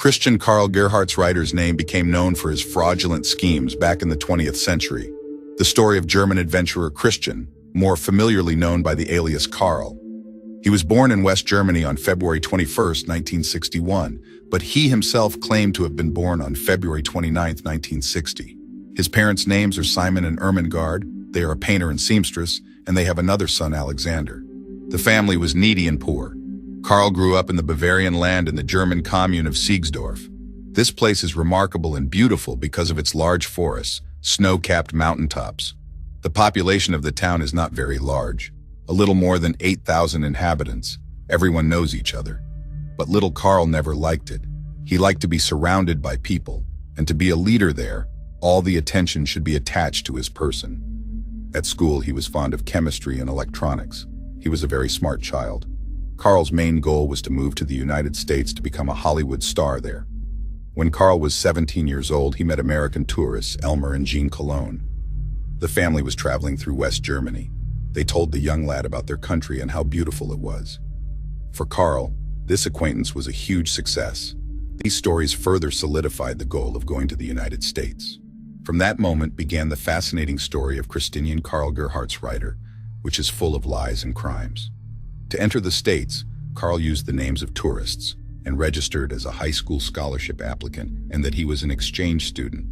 Christian Karl Gerhartsreiter's name became known for his fraudulent schemes back in the 20th century. The story of German adventurer Christian, more familiarly known by the alias Karl. He was born in West Germany on February 21, 1961, but he himself claimed to have been born on February 29, 1960. His parents' names are Simon and Ermengarde. They are a painter and seamstress, and they have another son, Alexander. The family was needy and poor. Karl grew up in the Bavarian land in the German commune of Siegsdorf. This place is remarkable and beautiful because of its large forests, snow-capped mountaintops. The population of the town is not very large, a little more than 8,000 inhabitants. Everyone knows each other. But little Karl never liked it. He liked to be surrounded by people, and to be a leader there, all the attention should be attached to his person. At school, he was fond of chemistry and electronics. He was a very smart child. Karl's main goal was to move to the United States to become a Hollywood star there. When Karl was 17 years old, he met American tourists Elmer and Jean Cologne. The family was traveling through West Germany. They told the young lad about their country and how beautiful it was. For Karl, this acquaintance was a huge success. These stories further solidified the goal of going to the United States. From that moment began the fascinating story of Christian Karl Gerhartsreiter, which is full of lies and crimes. To enter the States, Karl used the names of tourists and registered as a high school scholarship applicant and that he was an exchange student.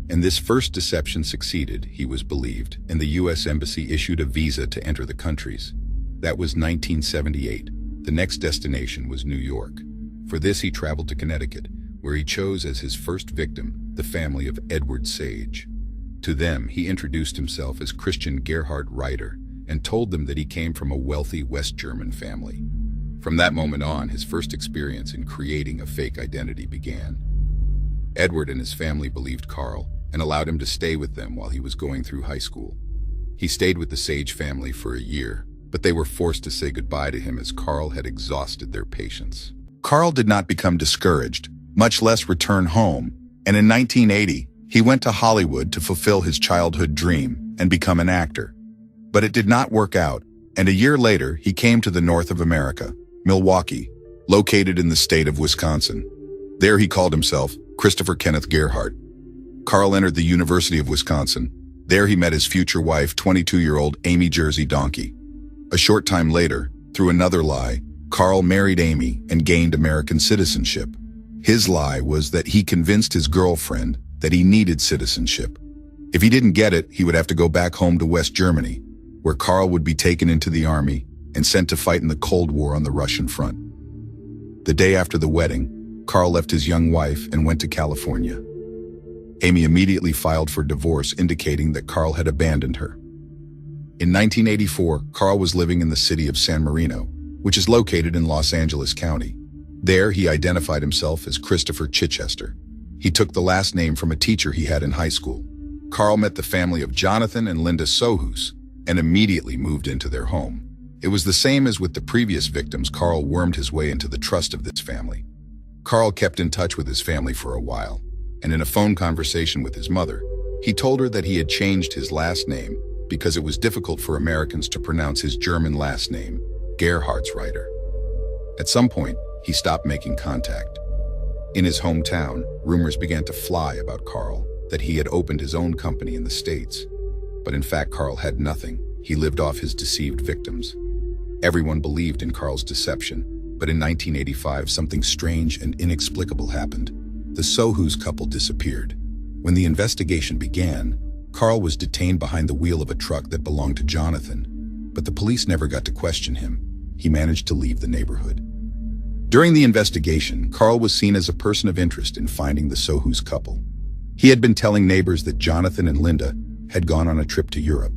And this first deception succeeded, he was believed, and the U.S. Embassy issued a visa to enter the countries. That was 1978. The next destination was New York. For this, he traveled to Connecticut, where he chose as his first victim the family of Edward Sage. To them, he introduced himself as Christian Gerhardsreiter and told them that he came from a wealthy West German family. From that moment on, his first experience in creating a fake identity began. Edward and his family believed Karl and allowed him to stay with them while he was going through high school. He stayed with the Sage family for a year, but they were forced to say goodbye to him as Karl had exhausted their patience. Karl did not become discouraged, much less return home, and in 1980, he went to Hollywood to fulfill his childhood dream and become an actor. But it did not work out, and a year later, he came to the north of America, Milwaukee, located in the state of Wisconsin. There he called himself Christopher Kenneth Gerhardt. Karl entered the University of Wisconsin. There he met his future wife, 22-year-old Amy Jersey Donkey. A short time later, through another lie, Karl married Amy and gained American citizenship. His lie was that he convinced his girlfriend that he needed citizenship. If he didn't get it, he would have to go back home to West Germany, where Karl would be taken into the army and sent to fight in the Cold War on the Russian front. The day after the wedding, Karl left his young wife and went to California. Amy immediately filed for divorce, indicating that Karl had abandoned her. In 1984, Karl was living in the city of San Marino, which is located in Los Angeles County. There, he identified himself as Christopher Chichester. He took the last name from a teacher he had in high school. Karl met the family of Jonathan and Linda Sohus and immediately moved into their home. It was the same as with the previous victims. Karl wormed his way into the trust of this family. Karl kept in touch with his family for a while, and in a phone conversation with his mother, he told her that he had changed his last name because it was difficult for Americans to pronounce his German last name, Gerhartsreiter. At some point, he stopped making contact. In his hometown, rumors began to fly about Karl, that he had opened his own company in the States. But in fact, Karl had nothing. He lived off his deceived victims. Everyone believed in Karl's deception, but in 1985, something strange and inexplicable happened. The Sohus couple disappeared. When the investigation began, Karl was detained behind the wheel of a truck that belonged to Jonathan, but the police never got to question him. He managed to leave the neighborhood. During the investigation, Karl was seen as a person of interest in finding the Sohus couple. He had been telling neighbors that Jonathan and Linda had gone on a trip to Europe.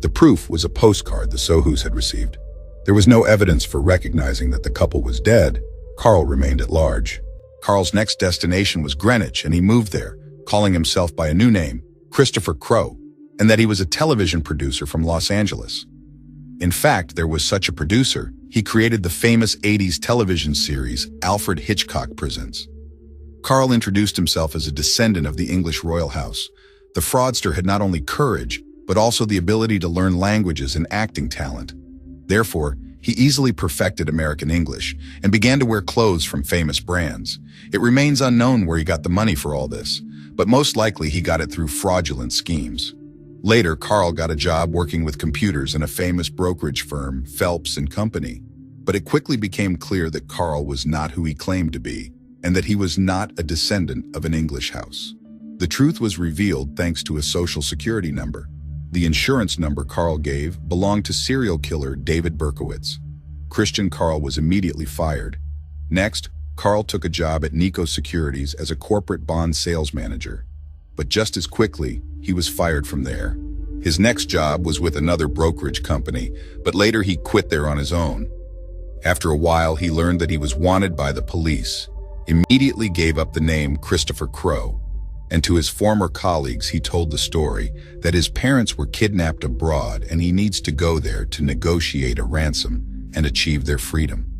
The proof was a postcard the Sohus had received. There was no evidence for recognizing that the couple was dead. Karl remained at large. Karl's next destination was Greenwich, and he moved there, calling himself by a new name, Christopher Crow, and that he was a television producer from Los Angeles. In fact, there was such a producer, he created the famous 80s television series Alfred Hitchcock Presents. Karl introduced himself as a descendant of the English royal house. The fraudster had not only courage, but also the ability to learn languages and acting talent. Therefore, He easily perfected American English and began to wear clothes from famous brands. It remains unknown where he got the money for all this, but most likely he got it through fraudulent schemes. Later, Karl got a job working with computers in a famous brokerage firm, Phelps and Company. But it quickly became clear that Karl was not who he claimed to be, and that he was not a descendant of an English house. The truth was revealed thanks to a social security number. The insurance number Karl gave belonged to serial killer David Berkowitz. Christian Karl was immediately fired. Next, Karl took a job at Nico Securities as a corporate bond sales manager. But just as quickly, he was fired from there. His next job was with another brokerage company, but later he quit there on his own. After a while, he learned that he was wanted by the police, immediately gave up the name Christopher Crow, and to his former colleagues he told the story that his parents were kidnapped abroad and he needs to go there to negotiate a ransom and achieve their freedom.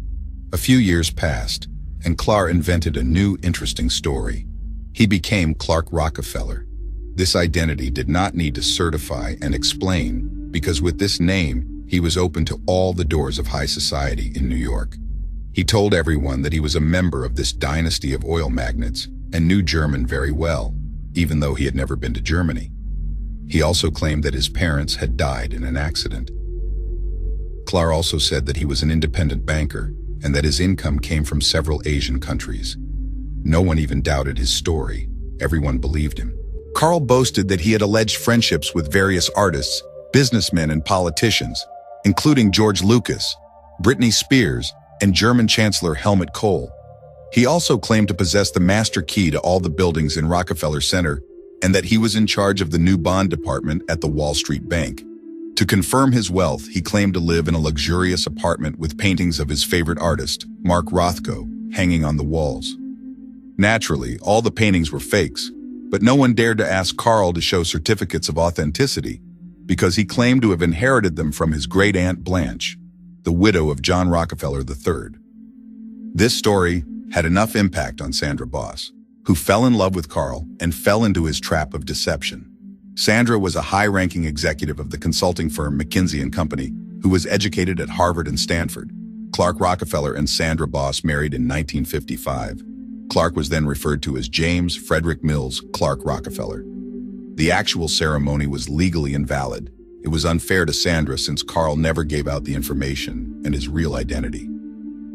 A few years passed, and Karl invented a new interesting story. He became Clark Rockefeller. This identity did not need to certify and explain, because with this name, he was open to all the doors of high society in New York. He told everyone that he was a member of this dynasty of oil magnates and knew German very well, even though he had never been to Germany. He also claimed that his parents had died in an accident. Karl also said that he was an independent banker and that his income came from several Asian countries. No one even doubted his story. Everyone believed him. Karl boasted that he had alleged friendships with various artists, businessmen, and politicians, including George Lucas, Britney Spears, and German Chancellor Helmut Kohl. He also claimed to possess the master key to all the buildings in Rockefeller Center and that he was in charge of the new bond department at the Wall Street Bank. To confirm his wealth, he claimed to live in a luxurious apartment with paintings of his favorite artist, Mark Rothko, hanging on the walls. Naturally, all the paintings were fakes, but no one dared to ask Karl to show certificates of authenticity because he claimed to have inherited them from his great-aunt Blanche, the widow of John Rockefeller III. This story had enough impact on Sandra Boss, who fell in love with Karl and fell into his trap of deception. Sandra was a high-ranking executive of the consulting firm McKinsey & Company, who was educated at Harvard and Stanford. Clark Rockefeller and Sandra Boss married in 1955. Clark was then referred to as James Frederick Mills Clark Rockefeller. The actual ceremony was legally invalid. It was unfair to Sandra since Karl never gave out the information and his real identity.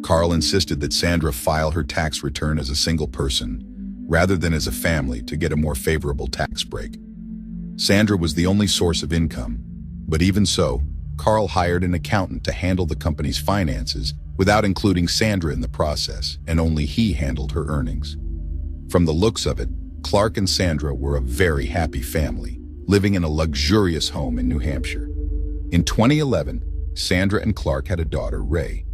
Karl insisted that Sandra file her tax return as a single person, rather than as a family, to get a more favorable tax break. Sandra was the only source of income, but even so, Karl hired an accountant to handle the company's finances without including Sandra in the process, and only he handled her earnings. From the looks of it, Clark and Sandra were a very happy family, living in a luxurious home in New Hampshire. In 2011, Sandra and Clark had a daughter, Ray.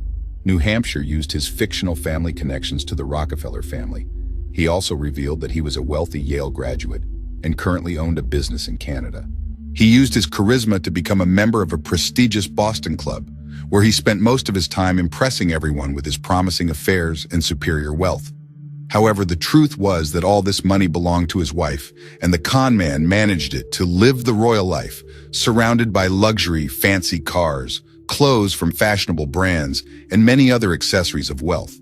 New Hampshire used his fictional family connections to the Rockefeller family. He also revealed that he was a wealthy Yale graduate and currently owned a business in Canada. He used his charisma to become a member of a prestigious Boston club, where he spent most of his time impressing everyone with his promising affairs and superior wealth. However, the truth was that all this money belonged to his wife, and the con man managed it to live the royal life, surrounded by luxury, fancy cars, clothes from fashionable brands, and many other accessories of wealth.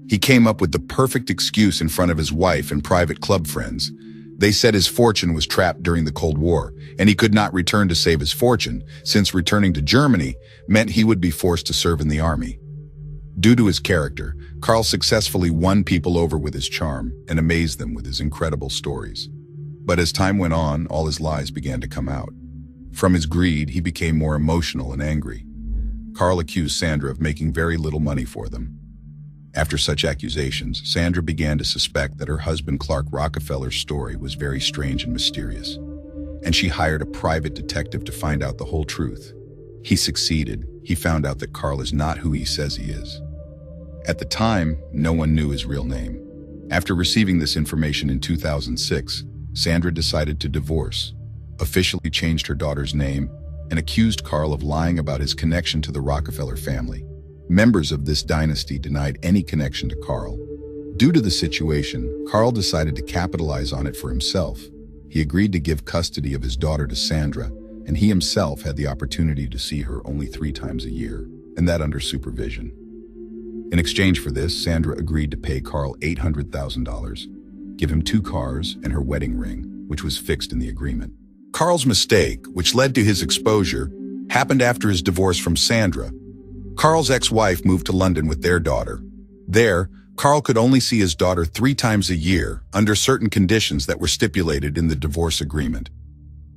He came up with the perfect excuse in front of his wife and private club friends. They said his fortune was trapped during the Cold War, and he could not return to save his fortune, since returning to Germany meant he would be forced to serve in the army. Due to his character, Karl successfully won people over with his charm and amazed them with his incredible stories. But as time went on, all his lies began to come out. From his greed, he became more emotional and angry. Karl accused Sandra of making very little money for them. After such accusations, Sandra began to suspect that her husband Clark Rockefeller's story was very strange and mysterious, and she hired a private detective to find out the whole truth. He succeeded. He found out that Karl is not who he says he is. At the time, no one knew his real name. After receiving this information in 2006, Sandra decided to divorce, officially changed her daughter's name, and accused Karl of lying about his connection to the Rockefeller family. Members of this dynasty denied any connection to Karl. Due to the situation, Karl decided to capitalize on it for himself. He agreed to give custody of his daughter to Sandra, and he himself had the opportunity to see her only 3 times a year, and that under supervision. In exchange for this, Sandra agreed to pay Karl $800,000, give him 2 cars and her wedding ring, which was fixed in the agreement. Karl's mistake, which led to his exposure, happened after his divorce from Sandra. Karl's ex-wife moved to London with their daughter. There, Karl could only see his daughter 3 times a year under certain conditions that were stipulated in the divorce agreement.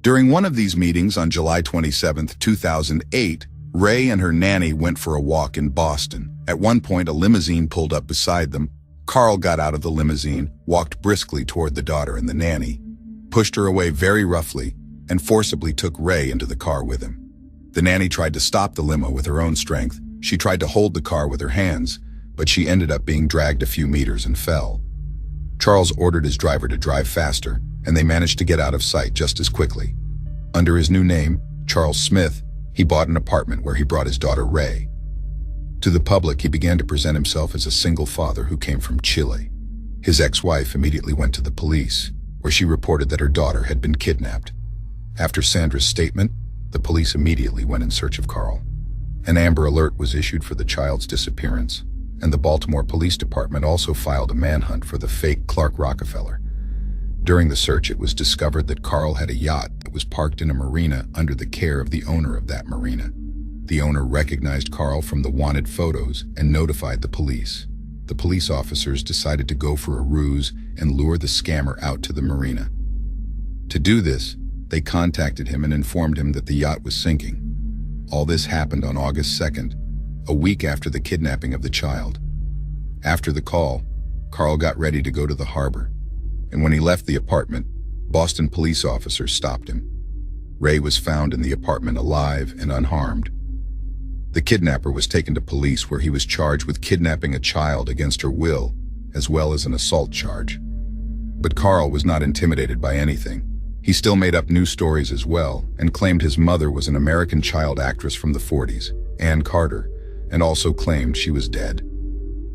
During one of these meetings on July 27, 2008, Ray and her nanny went for a walk in Boston. At one point, a limousine pulled up beside them. Karl got out of the limousine, walked briskly toward the daughter and the nanny, pushed her away very roughly, and forcibly took Ray into the car with him. The nanny tried to stop the limo with her own strength. She tried to hold the car with her hands, but she ended up being dragged a few meters and fell. Charles ordered his driver to drive faster, and they managed to get out of sight just as quickly. Under his new name, Charles Smith, he bought an apartment where he brought his daughter Ray. To the public, he began to present himself as a single father who came from Chile. His ex-wife immediately went to the police, where she reported that her daughter had been kidnapped. After Sandra's statement, the police immediately went in search of Karl. An Amber Alert was issued for the child's disappearance, and the Baltimore Police Department also filed a manhunt for the fake Clark Rockefeller. During the search, it was discovered that Karl had a yacht that was parked in a marina under the care of the owner of that marina. The owner recognized Karl from the wanted photos and notified the police. The police officers decided to go for a ruse and lure the scammer out to the marina. To do this, they contacted him and informed him that the yacht was sinking. All this happened on August 2nd, a week after the kidnapping of the child. After the call, Karl got ready to go to the harbor, and when he left the apartment, Boston police officers stopped him. Ray was found in the apartment alive and unharmed. The kidnapper was taken to police where he was charged with kidnapping a child against her will, as well as an assault charge. But Karl was not intimidated by anything. He still made up new stories as well and claimed his mother was an American child actress from the 40s, Ann Carter, and also claimed she was dead.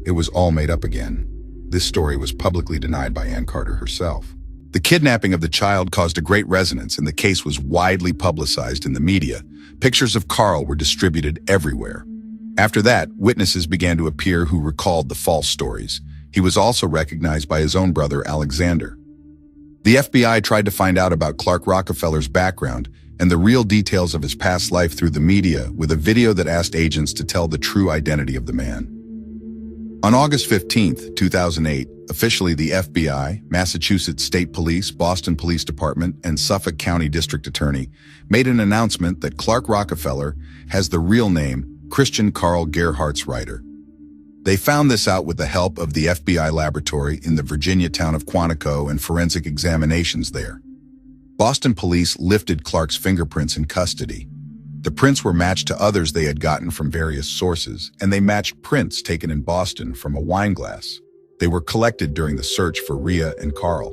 It was all made up again. This story was publicly denied by Ann Carter herself. The kidnapping of the child caused a great resonance, and the case was widely publicized in the media. Pictures of Karl were distributed everywhere. After that, witnesses began to appear who recalled the false stories. He was also recognized by his own brother, Alexander. The FBI tried to find out about Clark Rockefeller's background and the real details of his past life through the media with a video that asked agents to tell the true identity of the man. On August 15, 2008, officially the FBI, Massachusetts State Police, Boston Police Department, and Suffolk County District Attorney made an announcement that Clark Rockefeller has the real name Christian Karl Gerhartsreiter. They found this out with the help of the FBI laboratory in the Virginia town of Quantico and forensic examinations there. Boston police lifted Clark's fingerprints in custody. The prints were matched to others they had gotten from various sources, and they matched prints taken in Boston from a wine glass. They were collected during the search for Rhea and Karl.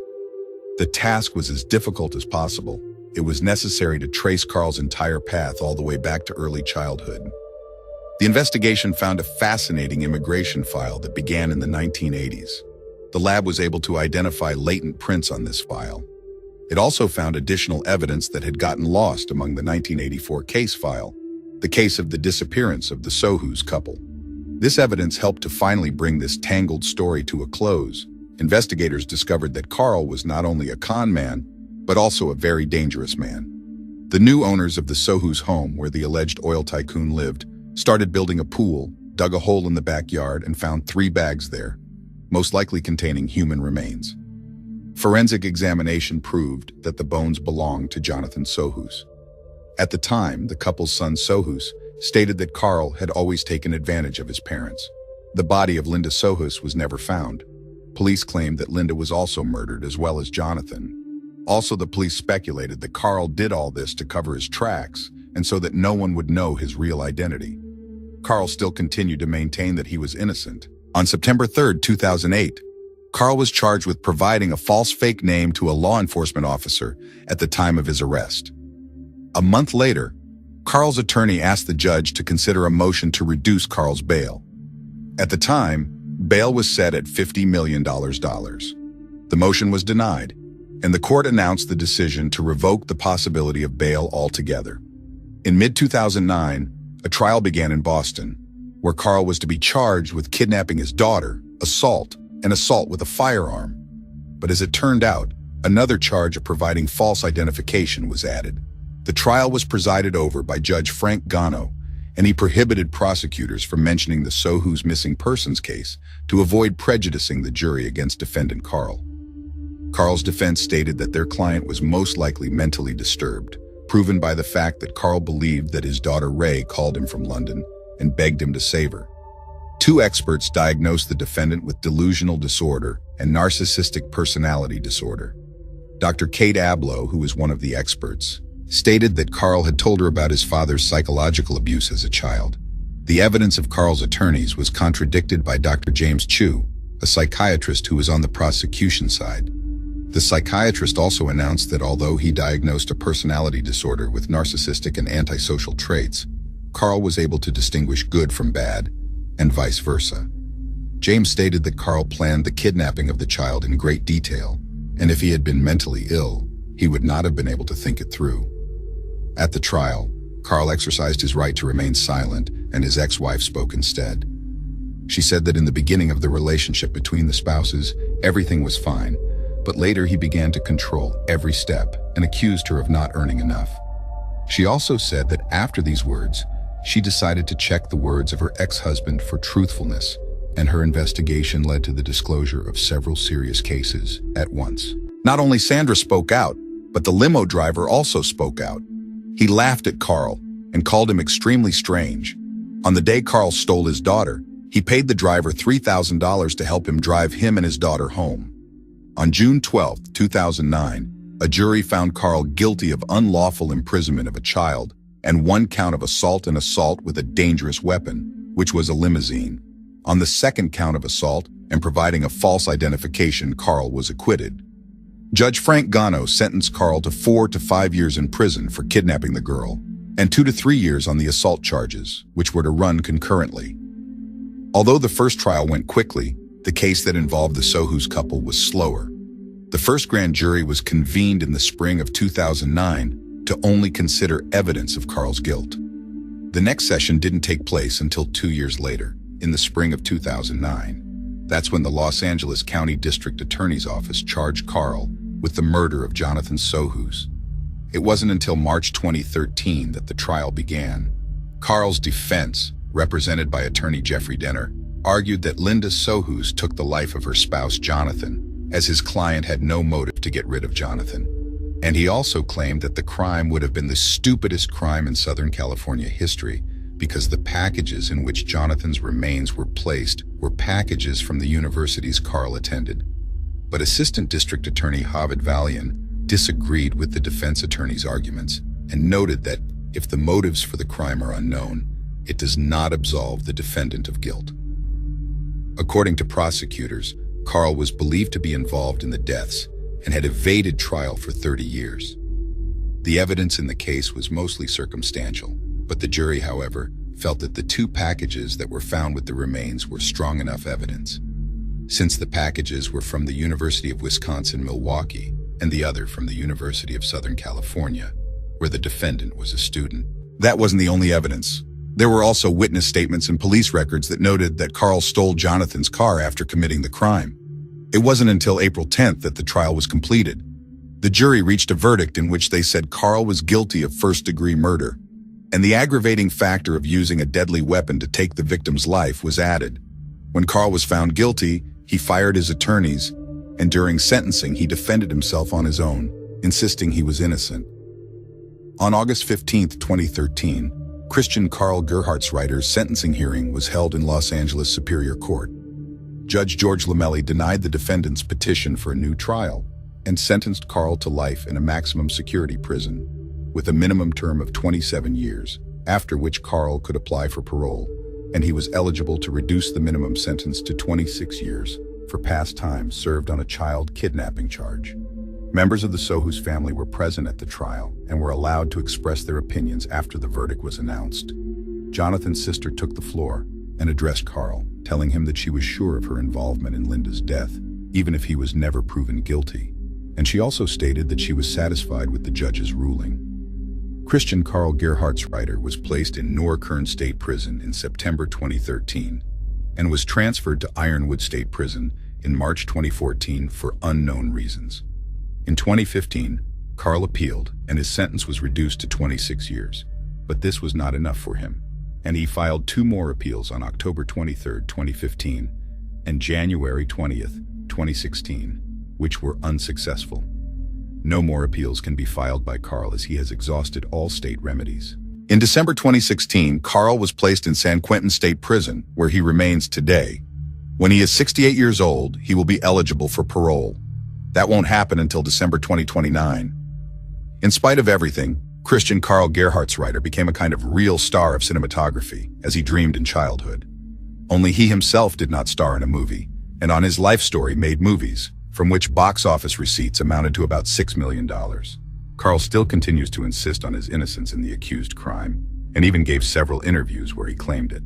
The task was as difficult as possible. It was necessary to trace Karl's entire path all the way back to early childhood. The investigation found a fascinating immigration file that began in the 1980s. The lab was able to identify latent prints on this file. It also found additional evidence that had gotten lost among the 1984 case file, the case of the disappearance of the Sohus couple. This evidence helped to finally bring this tangled story to a close. Investigators discovered that Karl was not only a con man, but also a very dangerous man. The new owners of the Sohus' home, where the alleged oil tycoon lived, started building a pool, dug a hole in the backyard, and found 3 bags there, most likely containing human remains. Forensic examination proved that the bones belonged to Jonathan Sohus. At the time, the couple's son Sohus stated that Karl had always taken advantage of his parents. The body of Linda Sohus was never found. Police claimed that Linda was also murdered, as well as Jonathan. Also, the police speculated that Karl did all this to cover his tracks, and so that no one would know his real identity. Karl still continued to maintain that he was innocent. On September 3, 2008, Karl was charged with providing a false fake name to a law enforcement officer at the time of his arrest. A month later, Karl's attorney asked the judge to consider a motion to reduce Karl's bail. At the time, bail was set at $50 million. The motion was denied, and the court announced the decision to revoke the possibility of bail altogether. In mid-2009, a trial began in Boston. where Karl was to be charged with kidnapping his daughter, assault, and assault with a firearm. But as it turned out, another charge of providing false identification was added. The trial was presided over by Judge Frank Gano, and he prohibited prosecutors from mentioning the Sohu's missing persons case to avoid prejudicing the jury against defendant Karl. Karl's defense stated that their client was most likely mentally disturbed, proven by the fact that Karl believed that his daughter Ray called him from London and begged him to save her. Two experts diagnosed the defendant with delusional disorder and narcissistic personality disorder. Dr. Kate Abloh, who was one of the experts, stated that Karl had told her about his father's psychological abuse as a child. The evidence of Karl's attorneys was contradicted by Dr. James Chu, a psychiatrist who was on the prosecution side. The psychiatrist also announced that although he diagnosed a personality disorder with narcissistic and antisocial traits, Karl was able to distinguish good from bad, and vice versa. James stated that Karl planned the kidnapping of the child in great detail, and if he had been mentally ill, he would not have been able to think it through. At the trial, Karl exercised his right to remain silent, and his ex-wife spoke instead. She said that in the beginning of the relationship between the spouses, everything was fine, but later he began to control every step and accused her of not earning enough. She also said that after these words, she decided to check the words of her ex-husband for truthfulness, and her investigation led to the disclosure of several serious cases at once. Not only Sandra spoke out, but the limo driver also spoke out. He laughed at Karl and called him extremely strange. On the day Karl stole his daughter, he paid the driver $3,000 to help him drive him and his daughter home. On June 12, 2009, a jury found Karl guilty of unlawful imprisonment of a child and one count of assault and assault with a dangerous weapon, which was a limousine. On the second count of assault and providing a false identification, Karl was acquitted. Judge Frank Gano sentenced Karl to 4 to 5 years in prison for kidnapping the girl, and 2 to 3 years on the assault charges, which were to run concurrently. Although the first trial went quickly, the case that involved the Sohu's couple was slower. The first grand jury was convened in the spring of 2009 to only consider evidence of Karl's guilt. The next session didn't take place until 2 years later, in the spring of 2009. That's when the Los Angeles County District Attorney's Office charged Karl with the murder of Jonathan Sohus. It wasn't until March 2013 that the trial began. Karl's defense, represented by attorney Jeffrey Denner, argued that Linda Sohus took the life of her spouse Jonathan, as his client had no motive to get rid of Jonathan. And he also claimed that the crime would have been the stupidest crime in Southern California history, because the packages in which Jonathan's remains were placed were packages from the universities Karl attended. But Assistant District Attorney Javid Valian disagreed with the defense attorney's arguments and noted that if the motives for the crime are unknown, it does not absolve the defendant of guilt. According to prosecutors, Karl was believed to be involved in the deaths and had evaded trial for 30 years. The evidence in the case was mostly circumstantial, but the jury, however, felt that the 2 packages that were found with the remains were strong enough evidence. Since the packages were from the University of Wisconsin-Milwaukee and the other from the University of Southern California, where the defendant was a student. That wasn't the only evidence. There were also witness statements and police records that noted that Karl stole Jonathan's car after committing the crime. It wasn't until April 10th that the trial was completed. The jury reached a verdict in which they said Karl was guilty of first-degree murder, and the aggravating factor of using a deadly weapon to take the victim's life was added. When Karl was found guilty, he fired his attorneys, and during sentencing he defended himself on his own, insisting he was innocent. On August 15, 2013, Christian Karl Gerhartsreiter's sentencing hearing was held in Los Angeles Superior Court. Judge George Lamelli denied the defendant's petition for a new trial and sentenced Karl to life in a maximum security prison with a minimum term of 27 years, after which Karl could apply for parole, and he was eligible to reduce the minimum sentence to 26 years for past time served on a child kidnapping charge. Members of the Sohus family were present at the trial and were allowed to express their opinions after the verdict was announced. Jonathan's sister took the floor and addressed Karl, telling him that she was sure of her involvement in Linda's death, even if he was never proven guilty. And she also stated that she was satisfied with the judge's ruling. Christian Karl Gerhartsreiter was placed in Norrkern State Prison in September 2013 and was transferred to Ironwood State Prison in March 2014 for unknown reasons. In 2015, Karl appealed and his sentence was reduced to 26 years. But this was not enough for him, and he filed 2 more appeals on October 23, 2015 and January 20th, 2016, which were unsuccessful. No more appeals can be filed by Karl as he has exhausted all state remedies. In December 2016, Karl was placed in San Quentin State Prison, where he remains today. When he is 68 years old, he will be eligible for parole. That won't happen until December 2029. In spite of everything, Christian Karl Gerhartsreiter became a kind of real star of cinematography, as he dreamed in childhood. Only he himself did not star in a movie, and on his life story made movies, from which box office receipts amounted to about $6 million. Karl still continues to insist on his innocence in the accused crime, and even gave several interviews where he claimed it.